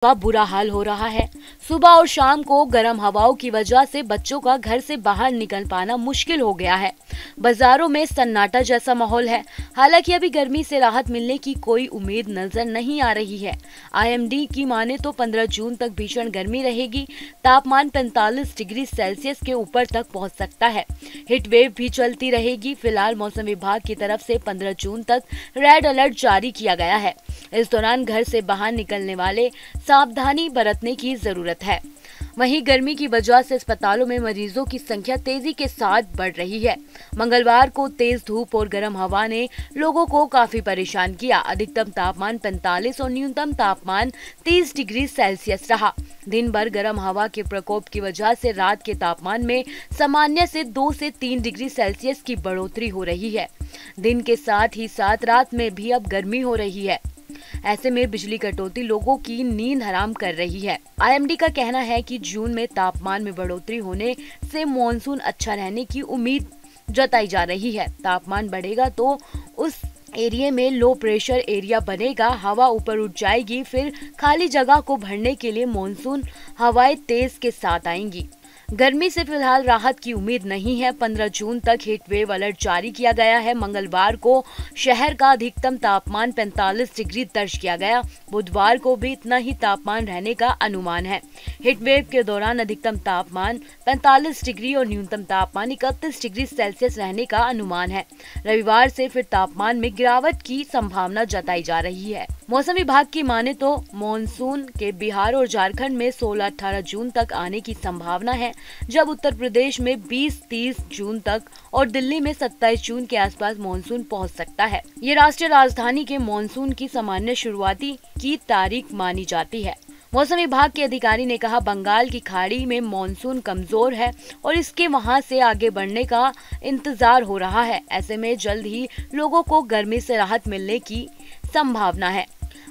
का बुरा हाल हो रहा है। सुबह और शाम को गर्म हवाओं की वजह से बच्चों का घर से बाहर निकल पाना मुश्किल हो गया है। बाजारों में सन्नाटा जैसा माहौल है। हालांकि अभी गर्मी से राहत मिलने की कोई उम्मीद नजर नहीं आ रही है। आईएमडी की माने तो 15 जून तक भीषण गर्मी रहेगी। तापमान 45 डिग्री सेल्सियस के ऊपर तक पहुंच सकता है। हीट वेव भी चलती रहेगी। फिलहाल मौसम विभाग की तरफ से 15 जून तक रेड अलर्ट जारी किया गया है। इस दौरान घर से बाहर निकलने वाले सावधानी बरतने की जरूरत है। वहीं गर्मी की वजह से अस्पतालों में मरीजों की संख्या तेजी के साथ बढ़ रही है। मंगलवार को तेज धूप और गर्म हवा ने लोगों को काफी परेशान किया। अधिकतम तापमान 45 और न्यूनतम तापमान 30 डिग्री सेल्सियस रहा। दिन भर गर्म हवा के प्रकोप की वजह से रात के तापमान में सामान्य से 2 से 3 डिग्री सेल्सियस की बढ़ोतरी हो रही है। दिन के साथ ही साथ रात में भी अब गर्मी हो रही है। ऐसे में बिजली कटौती लोगों की नींद हराम कर रही है। आईएमडी का कहना है कि जून में तापमान में बढ़ोतरी होने से मॉनसून अच्छा रहने की उम्मीद जताई जा रही है। तापमान बढ़ेगा तो उस एरिया में लो प्रेशर एरिया बनेगा। हवा ऊपर उठ जाएगी। फिर खाली जगह को भरने के लिए मॉनसून हवाएं तेज के साथ आएंगी। गर्मी से फिलहाल राहत की उम्मीद नहीं है। 15 जून तक हीट वेव अलर्ट जारी किया गया है। मंगलवार को शहर का अधिकतम तापमान 45 डिग्री दर्ज किया गया। बुधवार को भी इतना ही तापमान रहने का अनुमान है। हीट वेव के दौरान अधिकतम तापमान 45 डिग्री और न्यूनतम तापमान 31 डिग्री सेल्सियस रहने का अनुमान है। रविवार से फिर तापमान में गिरावट की संभावना जताई जा रही है। मौसम विभाग की माने तो मॉनसून के बिहार और झारखंड में 16-18 जून तक आने की संभावना है, जब उत्तर प्रदेश में 20-30 जून तक और दिल्ली में 27 जून के आसपास मॉनसून पहुंच सकता है। ये राष्ट्रीय राजधानी के मॉनसून की सामान्य शुरुआती की तारीख मानी जाती है। मौसम विभाग के अधिकारी ने कहा, बंगाल की खाड़ी में मॉनसून कमजोर है और इसके वहां से आगे बढ़ने का इंतजार हो रहा है। ऐसे में जल्द ही लोगों को गर्मी से राहत मिलने की संभावना है।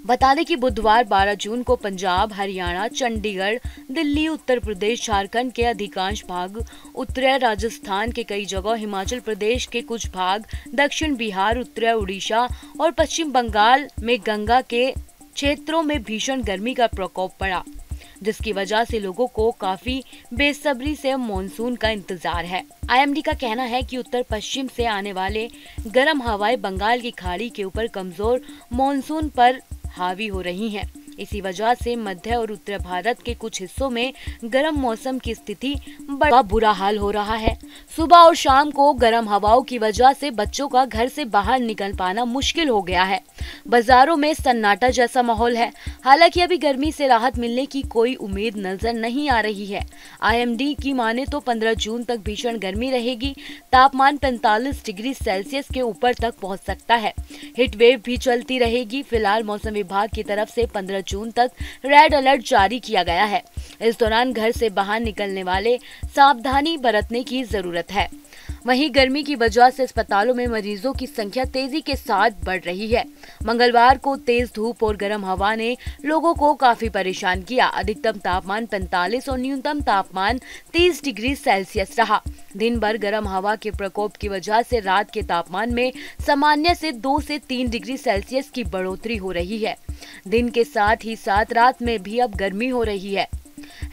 बता दें कि बुधवार 12 जून को पंजाब, हरियाणा, चंडीगढ़, दिल्ली, उत्तर प्रदेश, झारखंड के अधिकांश भाग, उत्तरी राजस्थान के कई जगह, हिमाचल प्रदेश के कुछ भाग, दक्षिण बिहार, उत्तरी उड़ीसा और पश्चिम बंगाल में गंगा के क्षेत्रों में भीषण गर्मी का प्रकोप पड़ा, जिसकी वजह से लोगों को काफी बेसब्री से मॉनसून का इंतजार है। आईएमडी का कहना है कि उत्तर पश्चिम से आने वाले गर्म हवाएं बंगाल की खाड़ी के ऊपर कमजोर मॉनसून पर हावी हो रही हैं। इसी वजह से मध्य और उत्तर भारत के कुछ हिस्सों में गर्म मौसम की स्थिति बड़ा बुरा हाल हो रहा है। सुबह और शाम को गर्म हवाओं की वजह से बच्चों का घर से बाहर निकल पाना मुश्किल हो गया है। बाजारों में सन्नाटा जैसा माहौल है। हालांकि अभी गर्मी से राहत मिलने की कोई उम्मीद नजर नहीं आ रही है। आईएमडी की माने तो 15 जून तक भीषण गर्मी रहेगी। तापमान 45 डिग्री सेल्सियस के ऊपर तक पहुंच सकता है। हीट वेव भी चलती रहेगी। फिलहाल मौसम विभाग की तरफ से 15 जून तक रेड अलर्ट जारी किया गया है। इस दौरान घर से बाहर निकलने वाले सावधानी बरतने की जरूरत है। वहीं गर्मी की वजह से अस्पतालों में मरीजों की संख्या तेजी के साथ बढ़ रही है। मंगलवार को तेज धूप और गर्म हवा ने लोगों को काफी परेशान किया। अधिकतम तापमान 45 और न्यूनतम तापमान 30 डिग्री सेल्सियस रहा। दिन भर गर्म हवा के प्रकोप की वजह से रात के तापमान में सामान्य से 2 से 3 डिग्री सेल्सियस की बढ़ोतरी हो रही है। दिन के साथ ही साथ रात में भी अब गर्मी हो रही है।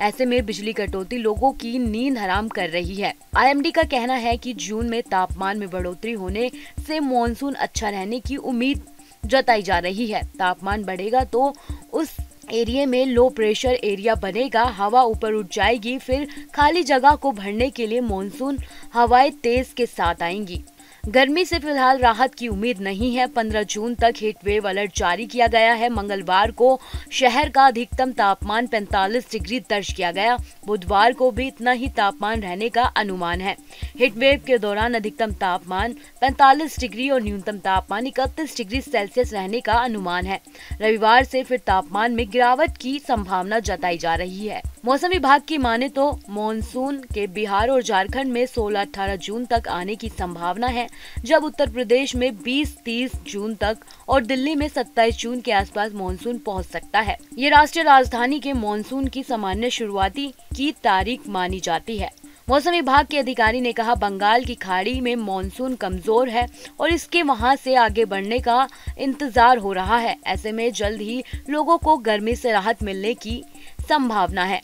ऐसे में बिजली कटौती लोगों की नींद हराम कर रही है। आईएमडी का कहना है कि जून में तापमान में बढ़ोतरी होने से मॉनसून अच्छा रहने की उम्मीद जताई जा रही है। तापमान बढ़ेगा तो उस एरिया में लो प्रेशर एरिया बनेगा। हवा ऊपर उठ जाएगी। फिर खाली जगह को भरने के लिए मॉनसून हवाएं तेज के साथ आएंगी। गर्मी से फिलहाल राहत की उम्मीद नहीं है। 15 जून तक हीट वेव अलर्ट जारी किया गया है। मंगलवार को शहर का अधिकतम तापमान 45 डिग्री दर्ज किया गया। बुधवार को भी इतना ही तापमान रहने का अनुमान है। हीट वेव के दौरान अधिकतम तापमान 45 डिग्री और न्यूनतम तापमान 31 डिग्री सेल्सियस रहने का अनुमान है। रविवार से फिर तापमान में गिरावट की संभावना जताई जा रही है। मौसम विभाग की माने तो मॉनसून के बिहार और झारखंड में 16-18 जून तक आने की संभावना है, जब उत्तर प्रदेश में 20-30 जून तक और दिल्ली में 27 जून के आसपास मॉनसून पहुंच सकता है। ये राष्ट्रीय राजधानी के मॉनसून की सामान्य शुरुआती की तारीख मानी जाती है। मौसम विभाग के अधिकारी ने कहा, बंगाल की खाड़ी में मॉनसून कमजोर है और इसके वहां से आगे बढ़ने का इंतजार हो रहा है। ऐसे में जल्द ही लोगों को गर्मी से राहत मिलने की संभावना है।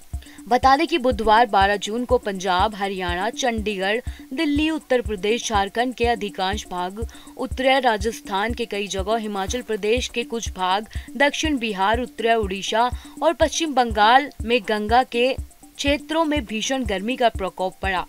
बता दें कि बुधवार 12 जून को पंजाब, हरियाणा, चंडीगढ़, दिल्ली, उत्तर प्रदेश, झारखंड के अधिकांश भाग, उत्तरी राजस्थान के कई जगह, हिमाचल प्रदेश के कुछ भाग, दक्षिण बिहार, उत्तरी उड़ीसा और पश्चिम बंगाल में गंगा के क्षेत्रों में भीषण गर्मी का प्रकोप पड़ा,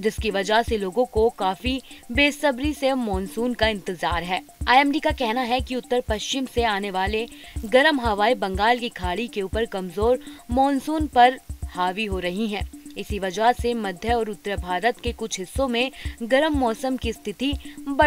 जिसकी वजह से लोगों को काफी बेसब्री से मॉनसून का इंतजार है। आईएमडी का कहना है कि उत्तर पश्चिम से आने वाले गर्म हवाएं बंगाल की खाड़ी के ऊपर कमजोर मॉनसून पर हावी हो रही हैं। इसी वजह से मध्य और उत्तर भारत के कुछ हिस्सों में गर्म मौसम की स्थिति बढ़